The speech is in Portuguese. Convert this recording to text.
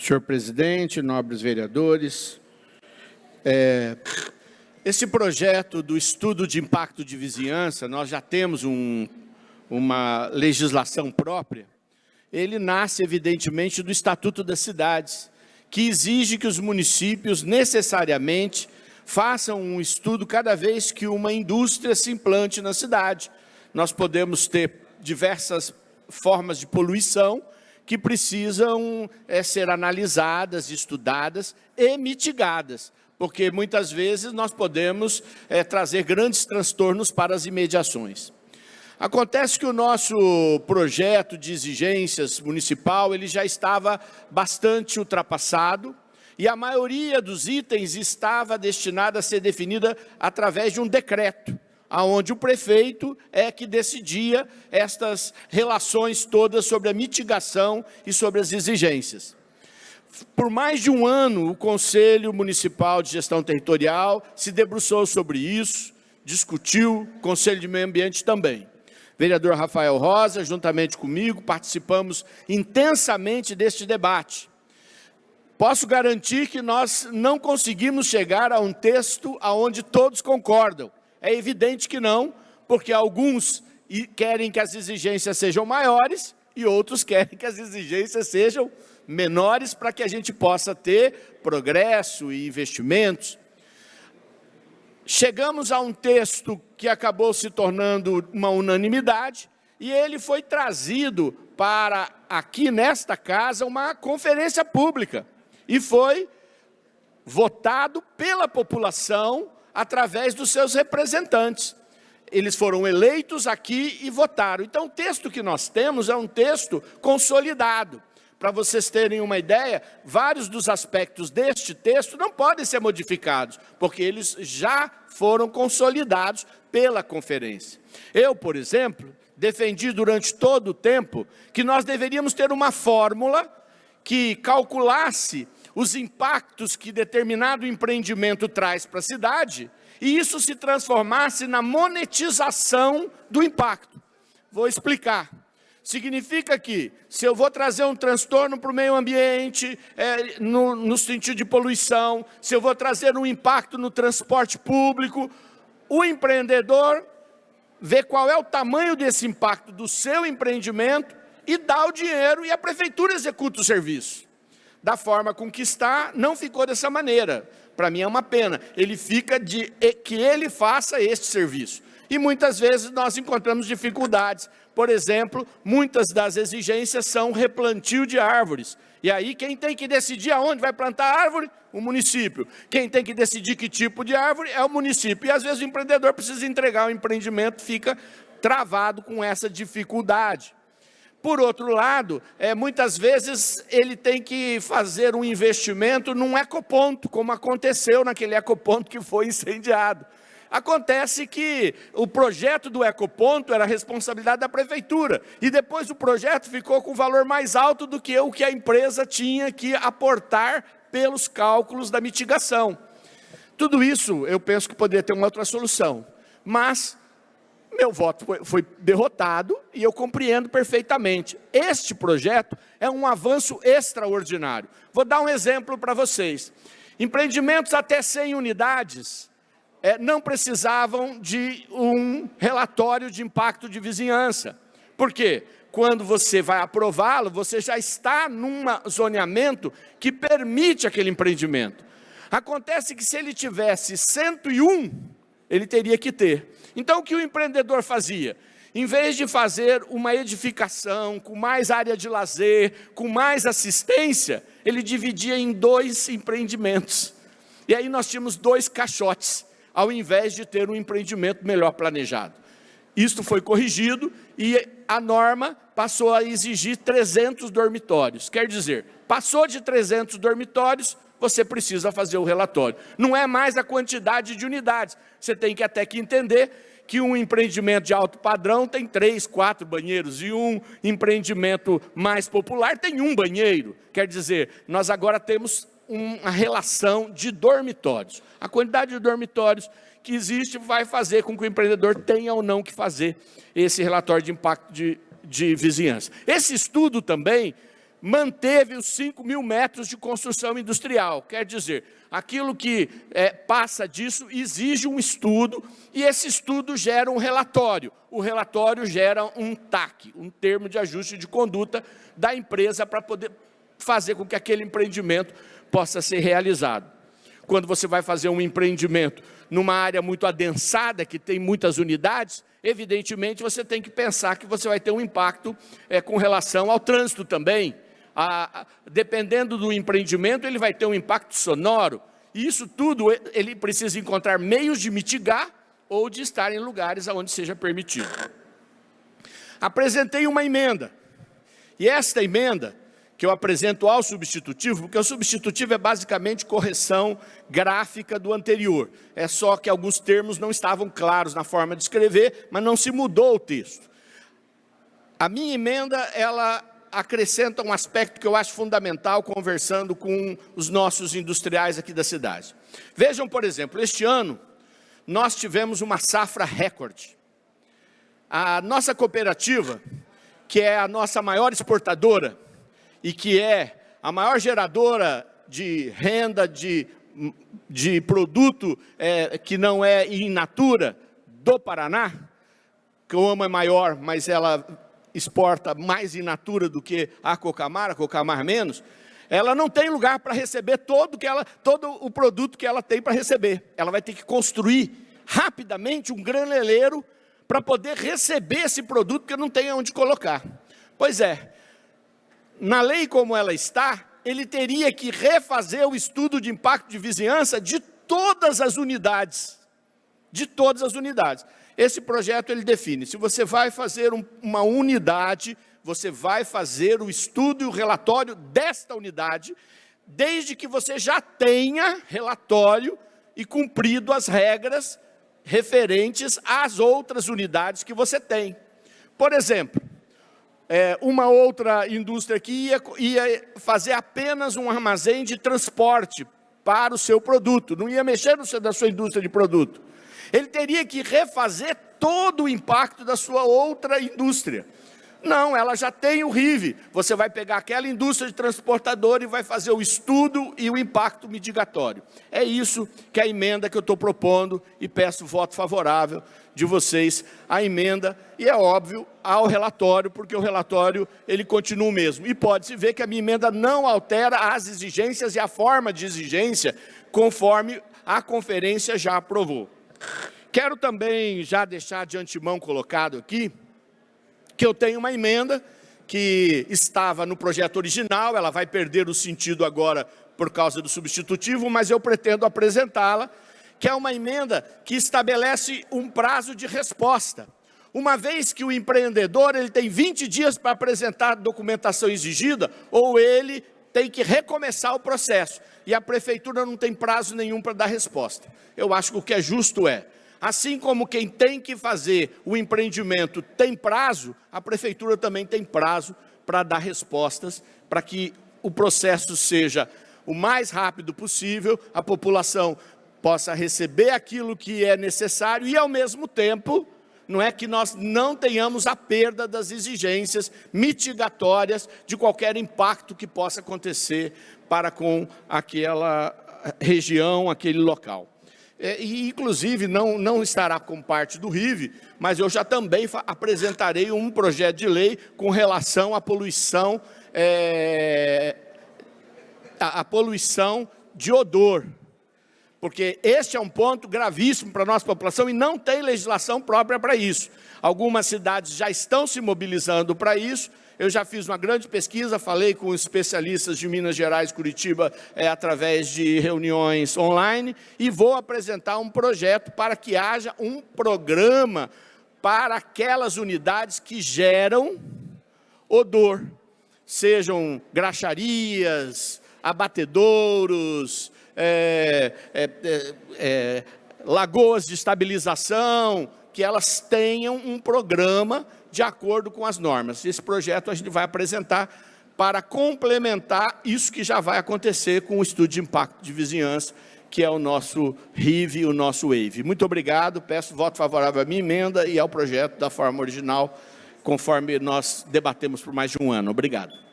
Senhor presidente, nobres vereadores, esse projeto do estudo de impacto de vizinhança, nós já temos uma legislação própria. Ele nasce, evidentemente, do Estatuto das Cidades, que exige que os municípios necessariamente façam um estudo cada vez que uma indústria se implante na cidade. Nós podemos ter diversas formas de poluição que precisam ser analisadas, estudadas e mitigadas, porque muitas vezes nós podemos trazer grandes transtornos para as imediações. Acontece que o nosso projeto de exigências municipal ele já estava bastante ultrapassado e a maioria dos itens estava destinada a ser definida através de um decreto, onde o prefeito é que decidia estas relações todas sobre a mitigação e sobre as exigências. Por mais de um ano, o Conselho Municipal de Gestão Territorial se debruçou sobre isso, discutiu, o Conselho de Meio Ambiente também. Vereador Rafael Rosa, juntamente comigo, participamos intensamente deste debate. Posso garantir que nós não conseguimos chegar a um texto onde todos concordam. É evidente que não, porque alguns querem que as exigências sejam maiores e outros querem que as exigências sejam menores para que a gente possa ter progresso e investimentos. Chegamos a um texto que acabou se tornando uma unanimidade e ele foi trazido para aqui nesta casa uma conferência pública e foi votado pela população através dos seus representantes. Eles foram eleitos aqui e votaram. Então, o texto que nós temos é um texto consolidado. Para vocês terem uma ideia, vários dos aspectos deste texto não podem ser modificados, porque eles já foram consolidados pela conferência. Eu, por exemplo, defendi durante todo o tempo que nós deveríamos ter uma fórmula que calculasse os impactos que determinado empreendimento traz para a cidade, e isso se transformasse na monetização do impacto. Vou explicar. Significa que, se eu vou trazer um transtorno para o meio ambiente, no sentido de poluição, se eu vou trazer um impacto no transporte público, o empreendedor vê qual é o tamanho desse impacto do seu empreendimento e dá o dinheiro e a prefeitura executa o serviço. Da forma com que está, não ficou dessa maneira. Para mim é uma pena. Ele fica que ele faça este serviço. E muitas vezes nós encontramos dificuldades. Por exemplo, muitas das exigências são replantio de árvores. E aí quem tem que decidir aonde vai plantar a árvore? O município. Quem tem que decidir que tipo de árvore? É o município. E às vezes o empreendedor precisa entregar o empreendimento, fica travado com essa dificuldade. Por outro lado, muitas vezes ele tem que fazer um investimento num ecoponto, como aconteceu naquele ecoponto que foi incendiado. Acontece que o projeto do ecoponto era responsabilidade da prefeitura, e depois o projeto ficou com valor mais alto do que o que a empresa tinha que aportar pelos cálculos da mitigação. Tudo isso eu penso que poderia ter uma outra solução, mas meu voto foi derrotado e eu compreendo perfeitamente. Este projeto é um avanço extraordinário. Vou dar um exemplo para vocês. Empreendimentos até 100 unidades não precisavam de um relatório de impacto de vizinhança. Por quê? Quando você vai aprová-lo, você já está num zoneamento que permite aquele empreendimento. Acontece que se ele tivesse 101, ele teria que ter. Então, o que o empreendedor fazia? Em vez de fazer uma edificação com mais área de lazer, com mais assistência, ele dividia em 2 empreendimentos. E aí nós tínhamos 2 caixotes, ao invés de ter um empreendimento melhor planejado. Isto foi corrigido e a norma passou a exigir 300 dormitórios. Quer dizer, passou de 300 dormitórios, você precisa fazer o relatório. Não é mais a quantidade de unidades. Você tem que até que entender que um empreendimento de alto padrão tem 3, 4 banheiros e um empreendimento mais popular tem 1 banheiro. Quer dizer, nós agora temos uma relação de dormitórios. A quantidade de dormitórios que existe vai fazer com que o empreendedor tenha ou não que fazer esse relatório de impacto de vizinhança. Esse estudo também manteve os 5.000 metros de construção industrial. Quer dizer, aquilo que passa disso exige um estudo, e esse estudo gera um relatório. O relatório gera um TAC, um termo de ajuste de conduta da empresa para poder fazer com que aquele empreendimento possa ser realizado. Quando você vai fazer um empreendimento numa área muito adensada, que tem muitas unidades, evidentemente você tem que pensar que você vai ter um impacto com relação ao trânsito também. Dependendo do empreendimento, ele vai ter um impacto sonoro. E isso tudo ele precisa encontrar meios de mitigar ou de estar em lugares onde seja permitido. Apresentei uma emenda. E esta emenda, que eu apresento ao substitutivo, porque o substitutivo é basicamente correção gráfica do anterior. É só que alguns termos não estavam claros na forma de escrever, mas não se mudou o texto. A minha emenda, ela acrescenta um aspecto que eu acho fundamental, conversando com os nossos industriais aqui da cidade. Vejam, por exemplo, este ano, nós tivemos uma safra recorde. A nossa cooperativa, que é a nossa maior exportadora, e que é a maior geradora de renda, de produto que não é in natura do Paraná, que o AMA é maior, mas ela exporta mais in natura do que a Cocamar menos, ela não tem lugar para receber todo o produto que ela tem para receber. Ela vai ter que construir rapidamente um graneleiro para poder receber esse produto, porque não tem onde colocar. Pois é, na lei como ela está, ele teria que refazer o estudo de impacto de vizinhança de todas as unidades. De todas as unidades. Esse projeto ele define, se você vai fazer uma unidade, você vai fazer o estudo e o relatório desta unidade, desde que você já tenha relatório e cumprido as regras referentes às outras unidades que você tem. Por exemplo, uma outra indústria que ia fazer apenas um armazém de transporte para o seu produto, não ia mexer na sua indústria de produto. Ele teria que refazer todo o impacto da sua outra indústria. Não, ela já tem o RIV. Você vai pegar aquela indústria de transportador e vai fazer o estudo e o impacto mitigatório. É isso que é a emenda que eu estou propondo e peço voto favorável de vocês à emenda e, é óbvio, ao relatório, porque o relatório ele continua o mesmo. E pode-se ver que a minha emenda não altera as exigências e a forma de exigência conforme a conferência já aprovou. Quero também já deixar de antemão colocado aqui que eu tenho uma emenda que estava no projeto original, ela vai perder o sentido agora por causa do substitutivo, mas eu pretendo apresentá-la, que é uma emenda que estabelece um prazo de resposta. Uma vez que o empreendedor ele tem 20 dias para apresentar a documentação exigida, ou ele tem que recomeçar o processo, e a prefeitura não tem prazo nenhum para dar resposta. Eu acho que o que é justo assim como quem tem que fazer o empreendimento tem prazo, a prefeitura também tem prazo para dar respostas, para que o processo seja o mais rápido possível, a população possa receber aquilo que é necessário e, ao mesmo tempo, não é que nós não tenhamos a perda das exigências mitigatórias de qualquer impacto que possa acontecer para com aquela região, aquele local. E, inclusive, não estará como parte do RIV, mas eu já também apresentarei um projeto de lei com relação à poluição, a poluição de odor, porque este é um ponto gravíssimo para a nossa população e não tem legislação própria para isso. Algumas cidades já estão se mobilizando para isso. Eu já fiz uma grande pesquisa, falei com especialistas de Minas Gerais, Curitiba, através de reuniões online, e vou apresentar um projeto para que haja um programa para aquelas unidades que geram odor, sejam graxarias, abatedouros, lagoas de estabilização, que elas tenham um programa de acordo com as normas. Esse projeto a gente vai apresentar para complementar isso que já vai acontecer com o estudo de impacto de vizinhança, que é o nosso RIV e o nosso WAVE. Muito obrigado, peço voto favorável à minha emenda e ao projeto da forma original, conforme nós debatemos por mais de um ano. Obrigado.